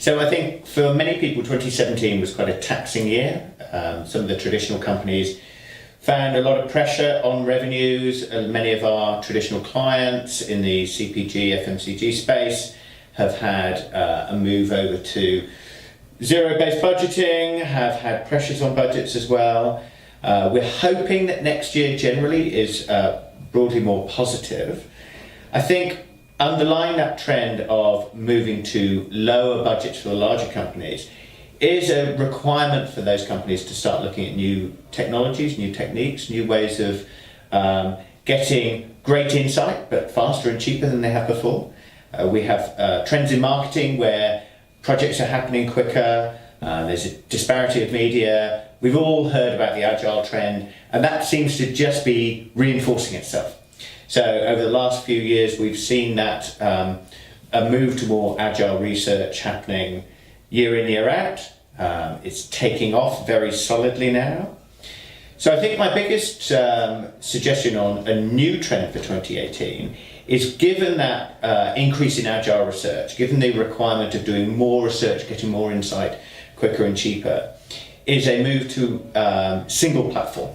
So I think for many people, 2017 was quite a taxing year. Some of the traditional companies found a lot of pressure on revenues, and many of our traditional clients in the CPG, FMCG space have had a move over to zero-based budgeting, have had pressures on budgets as well. We're hoping that next year generally is broadly more positive. I think underlying that trend of moving to lower budgets for the larger companies is a requirement for those companies to start looking at new technologies, new techniques, new ways of getting great insight, but faster and cheaper than they have before. We have trends in marketing where projects are happening quicker, there's a disparity of media. We've all heard about the agile trend, and that seems to just be reinforcing itself. So over the last few years, we've seen that a move to more agile research happening year in, year out. It's taking off very solidly now. So I think my biggest suggestion on a new trend for 2018 is, given that increase in agile research, given the requirement of doing more research, getting more insight quicker and cheaper, is a move to single platform.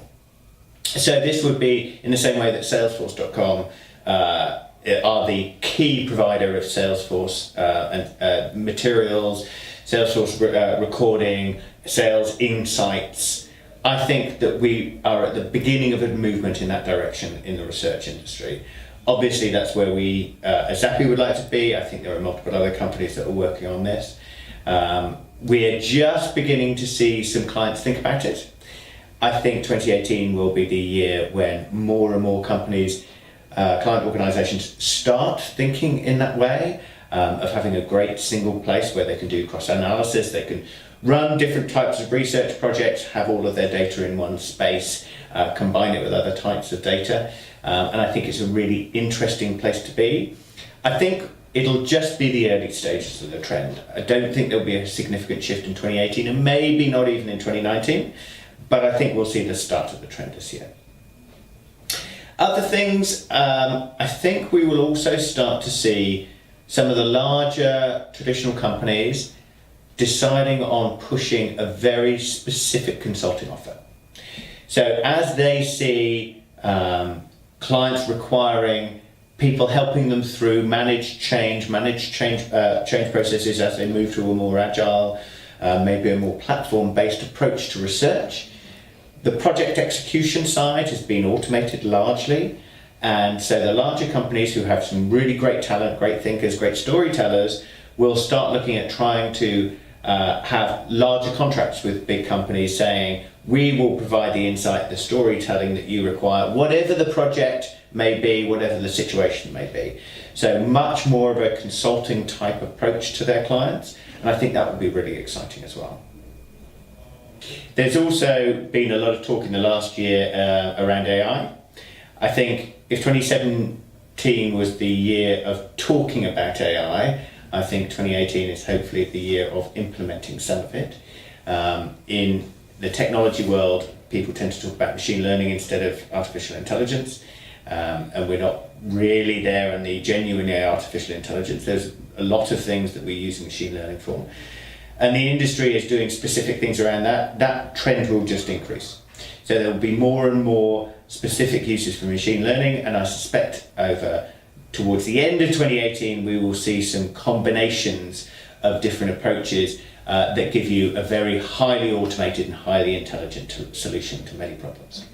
So this would be in the same way that Salesforce.com are the key provider of Salesforce and materials, Salesforce recording, sales insights. I think that we are at the beginning of a movement in that direction in the research industry. Obviously, that's where we as Zappi would like to be. I think there are multiple other companies that are working on this. We're just beginning to see some clients think about it. I think 2018 will be the year when more and more companies, client organisations, start thinking in that way, of having a great single place where they can do cross-analysis, they can run different types of research projects, have all of their data in one space, combine it with other types of data, and I think it's a really interesting place to be. I think it'll just be the early stages of the trend. I don't think there'll be a significant shift in 2018, and maybe not even in 2019, but I think we'll see the start of the trend this year. Other things, I think we will also start to see some of the larger traditional companies deciding on pushing a very specific consulting offer. So as they see clients requiring people helping them through manage change processes as they move to a more agile, maybe a more platform-based approach to research. The project execution side has been automated largely, and so the larger companies who have some really great talent, great thinkers, great storytellers, will start looking at trying to have larger contracts with big companies saying, we will provide the insight, the storytelling that you require, whatever the project may be, whatever the situation may be. So much more of a consulting type approach to their clients, and I think that would be really exciting as well. There's also been a lot of talk in the last year around AI. I think if 2017 was the year of talking about AI, I think 2018 is hopefully the year of implementing some of it. In the technology world, people tend to talk about machine learning instead of artificial intelligence, and we're not really there on the genuine artificial intelligence. There's a lot of things that we're using machine learning for, and the industry is doing specific things around that. That trend will just increase. So there will be more and more specific uses for machine learning, and I suspect towards the end of 2018 we will see some combinations of different approaches that give you a very highly automated and highly intelligent solution to many problems.